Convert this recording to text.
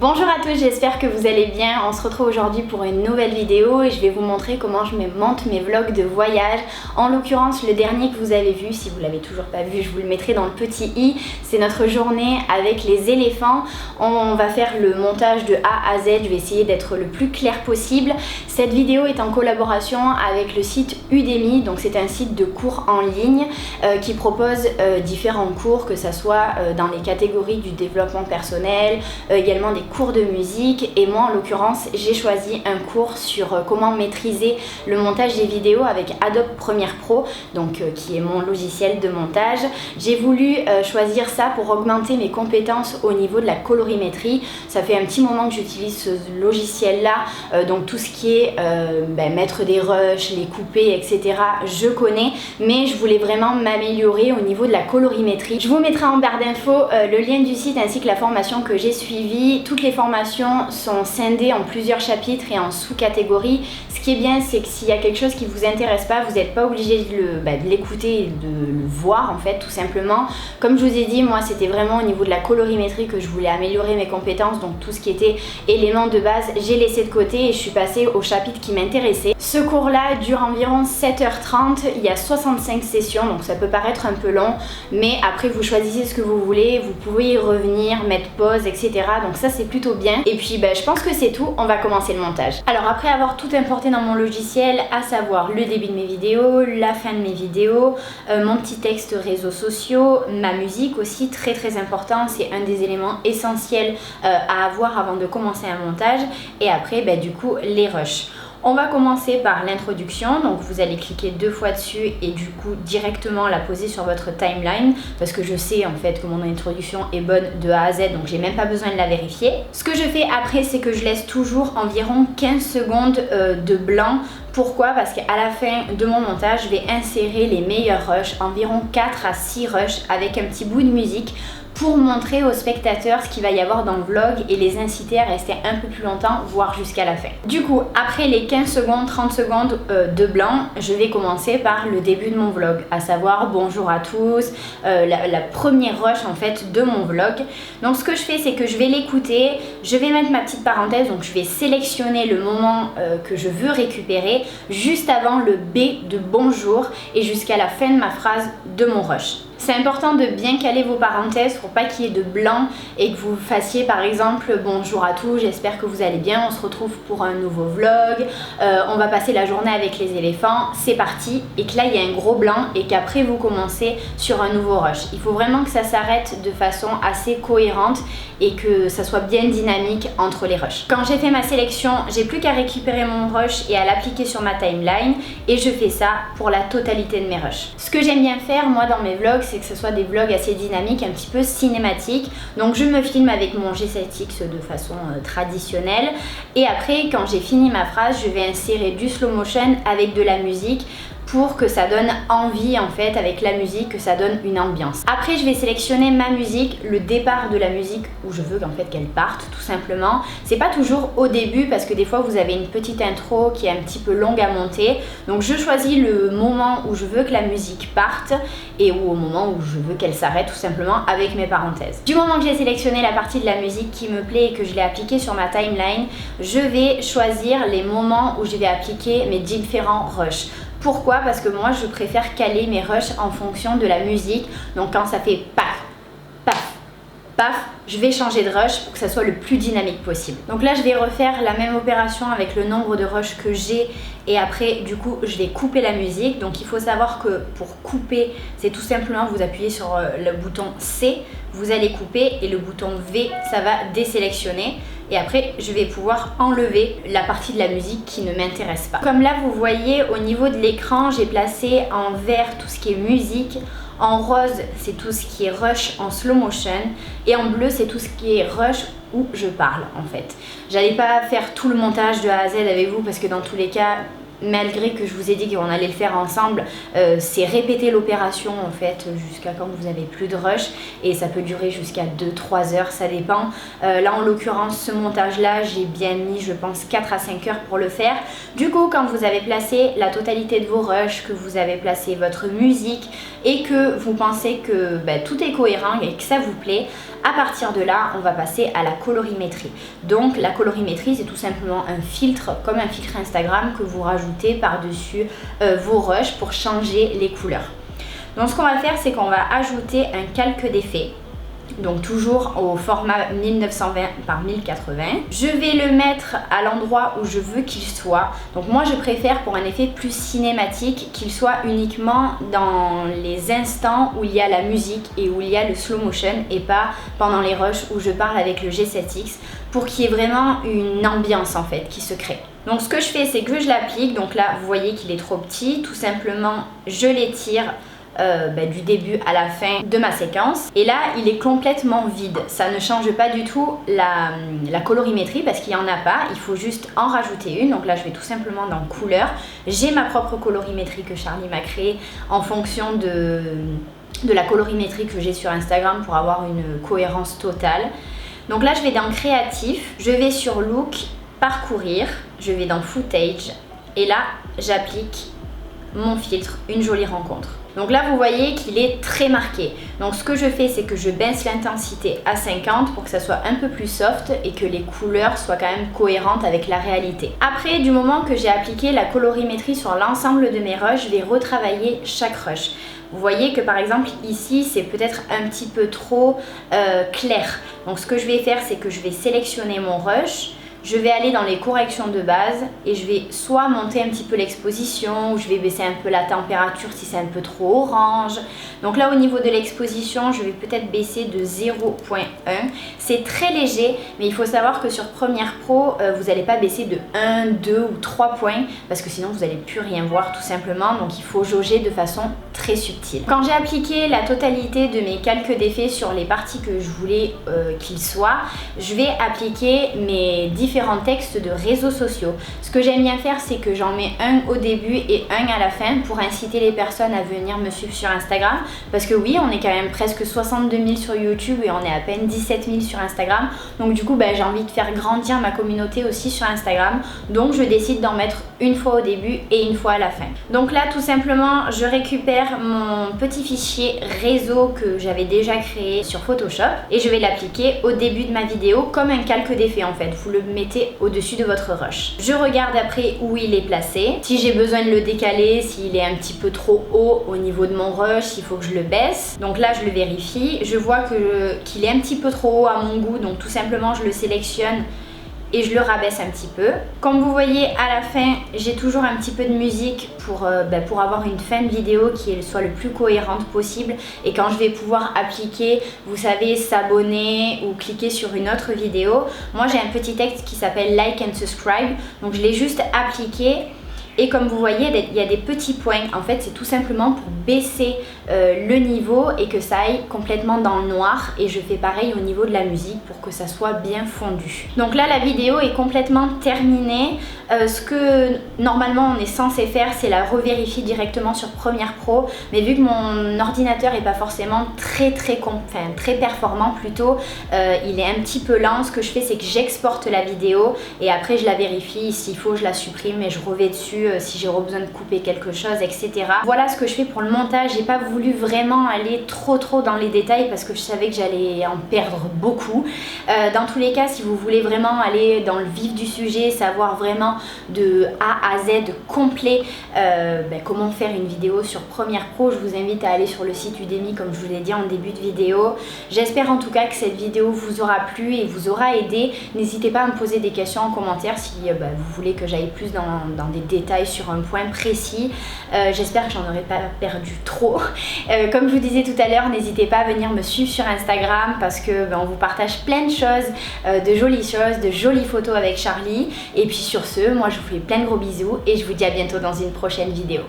Bonjour à tous, j'espère que vous allez bien. On se retrouve aujourd'hui pour une nouvelle vidéo et je vais vous montrer comment je monte mes vlogs de voyage. En l'occurrence, le dernier que vous avez vu, si vous l'avez toujours pas vu, je vous le mettrai dans le petit i. C'est notre journée avec les éléphants. On va faire le montage de A à Z. Je vais essayer d'être le plus clair possible. Cette vidéo est en collaboration avec le site Udemy. Donc c'est un site de cours en ligne qui propose différents cours, que ce soit dans les catégories du développement personnel, également des cours de musique, et moi en l'occurrence j'ai choisi un cours sur comment maîtriser le montage des vidéos avec Adobe Premiere Pro, donc qui est mon logiciel de montage. J'ai voulu choisir ça pour augmenter mes compétences au niveau de la colorimétrie. Ça fait un petit moment que j'utilise ce logiciel là, donc tout ce qui est mettre des rushs, les couper, etc. je connais, mais je voulais vraiment m'améliorer au niveau de la colorimétrie. Je vous mettrai en barre d'infos le lien du site ainsi que la formation que j'ai suivie. Toutes les formations sont scindées en plusieurs chapitres et en sous-catégories. Ce qui est bien, c'est que s'il y a quelque chose qui ne vous intéresse pas, vous n'êtes pas obligé de l'écouter et de le voir en fait, tout simplement. Comme je vous ai dit, moi c'était vraiment au niveau de la colorimétrie que je voulais améliorer mes compétences, donc tout ce qui était éléments de base, j'ai laissé de côté et je suis passée au chapitre qui m'intéressait. Ce cours-là dure environ 7h30, il y a 65 sessions, donc ça peut paraître un peu long, mais après vous choisissez ce que vous voulez, vous pouvez y revenir, mettre pause, etc. Donc ça c'est plutôt bien. Et puis je pense que c'est tout, on va commencer le montage. Alors après avoir tout importé dans mon logiciel, à savoir le début de mes vidéos, la fin de mes vidéos, mon petit texte réseaux sociaux, ma musique aussi, très important, c'est un des éléments essentiels à avoir avant de commencer un montage. Et après du coup les rushs. On va commencer par l'introduction, donc vous allez cliquer 2 fois dessus et du coup directement la poser sur votre timeline, parce que je sais en fait que mon introduction est bonne de A à Z, donc j'ai même pas besoin de la vérifier. Ce que je fais après, c'est que je laisse toujours environ 15 secondes de blanc. Pourquoi? Parce qu'à la fin de mon montage, je vais insérer les meilleurs rushs, environ 4 à 6 rushs avec un petit bout de musique, pour montrer aux spectateurs ce qu'il va y avoir dans le vlog et les inciter à rester un peu plus longtemps, voire jusqu'à la fin. Du coup, après les 15 secondes, 30 secondes de blanc, je vais commencer par le début de mon vlog, à savoir bonjour à tous, la première rush en fait de mon vlog. Donc ce que je fais, c'est que je vais l'écouter, je vais mettre ma petite parenthèse, donc je vais sélectionner le moment que je veux récupérer, juste avant le B de bonjour et jusqu'à la fin de ma phrase de mon rush. C'est important de bien caler vos parenthèses pour pas qu'il y ait de blanc et que vous fassiez par exemple bonjour à tous, j'espère que vous allez bien, on se retrouve pour un nouveau vlog, on va passer la journée avec les éléphants, c'est parti, et que là il y a un gros blanc et qu'après vous commencez sur un nouveau rush. Il faut vraiment que ça s'arrête de façon assez cohérente et que ça soit bien dynamique entre les rushs. Quand j'ai fait ma sélection, j'ai plus qu'à récupérer mon rush et à l'appliquer sur ma timeline, et je fais ça pour la totalité de mes rushs. Ce que j'aime bien faire moi dans mes vlogs, c'est que ce soit des vlogs assez dynamiques, un petit peu cinématiques. Donc je me filme avec mon G7X de façon traditionnelle, et après quand j'ai fini ma phrase, je vais insérer du slow motion avec de la musique pour que ça donne envie en fait, avec la musique, que ça donne une ambiance. Après je vais sélectionner ma musique, le départ de la musique où je veux qu'en fait qu'elle parte tout simplement. C'est pas toujours au début parce que des fois vous avez une petite intro qui est un petit peu longue à monter. Donc je choisis le moment où je veux que la musique parte et au moment où je veux qu'elle s'arrête tout simplement avec mes parenthèses. Du moment que j'ai sélectionné la partie de la musique qui me plaît et que je l'ai appliquée sur ma timeline, je vais choisir les moments où je vais appliquer mes différents rushs. Pourquoi? Parce que moi je préfère caler mes rushs en fonction de la musique. Donc quand ça fait paf, paf, paf, je vais changer de rush pour que ça soit le plus dynamique possible. Donc là je vais refaire la même opération avec le nombre de rushs que j'ai, et après du coup je vais couper la musique. Donc il faut savoir que pour couper, c'est tout simplement vous appuyez sur le bouton C, vous allez couper, et le bouton V ça va désélectionner. Et après je vais pouvoir enlever la partie de la musique qui ne m'intéresse pas. Comme là vous voyez au niveau de l'écran, j'ai placé en vert tout ce qui est musique, en rose c'est tout ce qui est rush en slow motion, et en bleu c'est tout ce qui est rush où je parle en fait. J'allais pas faire tout le montage de A à Z avec vous parce que dans tous les cas, malgré que je vous ai dit qu'on allait le faire ensemble, c'est répéter l'opération en fait jusqu'à quand vous avez plus de rush, et ça peut durer jusqu'à 2-3 heures, ça dépend. Là en l'occurrence ce montage là j'ai bien mis je pense 4 à 5 heures pour le faire. Du coup quand vous avez placé la totalité de vos rushs, que vous avez placé votre musique, et que vous pensez que tout est cohérent et que ça vous plaît, à partir de là, on va passer à la colorimétrie. Donc la colorimétrie, c'est tout simplement un filtre, comme un filtre Instagram que vous rajoutez par-dessus vos rushs pour changer les couleurs. Donc ce qu'on va faire, c'est qu'on va ajouter un calque d'effet. Donc toujours au format 1920 par 1080. Je vais le mettre à l'endroit où je veux qu'il soit. Donc moi je préfère pour un effet plus cinématique qu'il soit uniquement dans les instants où il y a la musique et où il y a le slow motion et pas pendant les rushs où je parle avec le G7X pour qu'il y ait vraiment une ambiance en fait qui se crée. Donc ce que je fais, c'est que je l'applique. Donc là vous voyez qu'il est trop petit, tout simplement je l'étire du début à la fin de ma séquence et là il est complètement vide, ça ne change pas du tout la colorimétrie parce qu'il n'y en a pas, il faut juste en rajouter une. Donc là je vais tout simplement dans couleur, j'ai ma propre colorimétrie que Charlie m'a créée en fonction de la colorimétrie que j'ai sur Instagram pour avoir une cohérence totale. Donc là je vais dans créatif, je vais sur look, parcourir, je vais dans footage et là j'applique mon filtre, une jolie rencontre. Donc là vous voyez qu'il est très marqué. Donc ce que je fais, c'est que je baisse l'intensité à 50 pour que ça soit un peu plus soft et que les couleurs soient quand même cohérentes avec la réalité. Après, du moment que j'ai appliqué la colorimétrie sur l'ensemble de mes rushs, je vais retravailler chaque rush. Vous voyez que par exemple ici c'est peut-être un petit peu trop clair. Donc ce que je vais faire, c'est que je vais sélectionner mon rush. Je vais aller dans les corrections de base et je vais soit monter un petit peu l'exposition ou je vais baisser un peu la température si c'est un peu trop orange. Donc là au niveau de l'exposition, je vais peut-être baisser de 0.1. C'est très léger, mais il faut savoir que sur Premiere Pro, vous n'allez pas baisser de 1, 2 ou 3 points parce que sinon vous n'allez plus rien voir tout simplement. Donc il faut jauger de façon très subtile. Quand j'ai appliqué la totalité de mes calques d'effets sur les parties que je voulais qu'ils soient, je vais appliquer mes différents textes de réseaux sociaux. Ce que j'aime bien faire, c'est que j'en mets un au début et un à la fin pour inciter les personnes à venir me suivre sur Instagram. Parce que oui, on est quand même presque 62 000 sur YouTube et on est à peine 17 000 sur Instagram. Donc du coup, j'ai envie de faire grandir ma communauté aussi sur Instagram. Donc je décide d'en mettre une fois au début et une fois à la fin. Donc là, tout simplement, je récupère mon petit fichier réseau que j'avais déjà créé sur Photoshop et je vais l'appliquer au début de ma vidéo comme un calque d'effet en fait. Vous le mettez au-dessus de votre rush. Je regarde après où il est placé. Si j'ai besoin de le décaler, s'il est un petit peu trop haut au niveau de mon rush, il faut que je le baisse. Donc là, je le vérifie. Je vois qu'il est un petit peu trop haut à mon goût, donc tout simplement, je le sélectionne et je le rabaisse un petit peu. Comme vous voyez à la fin, j'ai toujours un petit peu de musique pour avoir une fin de vidéo qui soit le plus cohérente possible. Et quand je vais pouvoir appliquer, vous savez, s'abonner ou cliquer sur une autre vidéo, moi j'ai un petit texte qui s'appelle Like and Subscribe. Donc je l'ai juste appliqué. Et comme vous voyez, il y a des petits points. En fait, c'est tout simplement pour baisser le niveau et que ça aille complètement dans le noir. Et je fais pareil au niveau de la musique pour que ça soit bien fondu. Donc là, la vidéo est complètement terminée. Ce que normalement on est censé faire, c'est la revérifier directement sur Premiere Pro. Mais vu que mon ordinateur n'est pas forcément très performant plutôt, il est un petit peu lent. Ce que je fais, c'est que j'exporte la vidéo et après je la vérifie. S'il faut, je la supprime et je revais dessus si j'ai besoin de couper quelque chose, etc. Voilà ce que je fais pour le montage. J'ai pas voulu vraiment aller trop dans les détails parce que je savais que j'allais en perdre beaucoup. Dans tous les cas, si vous voulez vraiment aller dans le vif du sujet, savoir vraiment de A à Z complet comment faire une vidéo sur Premiere Pro, je vous invite à aller sur le site Udemy comme je vous l'ai dit en début de vidéo. J'espère en tout cas que cette vidéo vous aura plu et vous aura aidé. N'hésitez pas à me poser des questions en commentaire si vous voulez que j'aille plus dans des détails sur un point précis. J'espère que j'en aurais pas perdu trop. Comme je vous disais tout à l'heure, n'hésitez pas à venir me suivre sur Instagram parce que on vous partage plein de choses, de jolies photos avec Charlie. Et puis sur ce, moi je vous fais plein de gros bisous et je vous dis à bientôt dans une prochaine vidéo.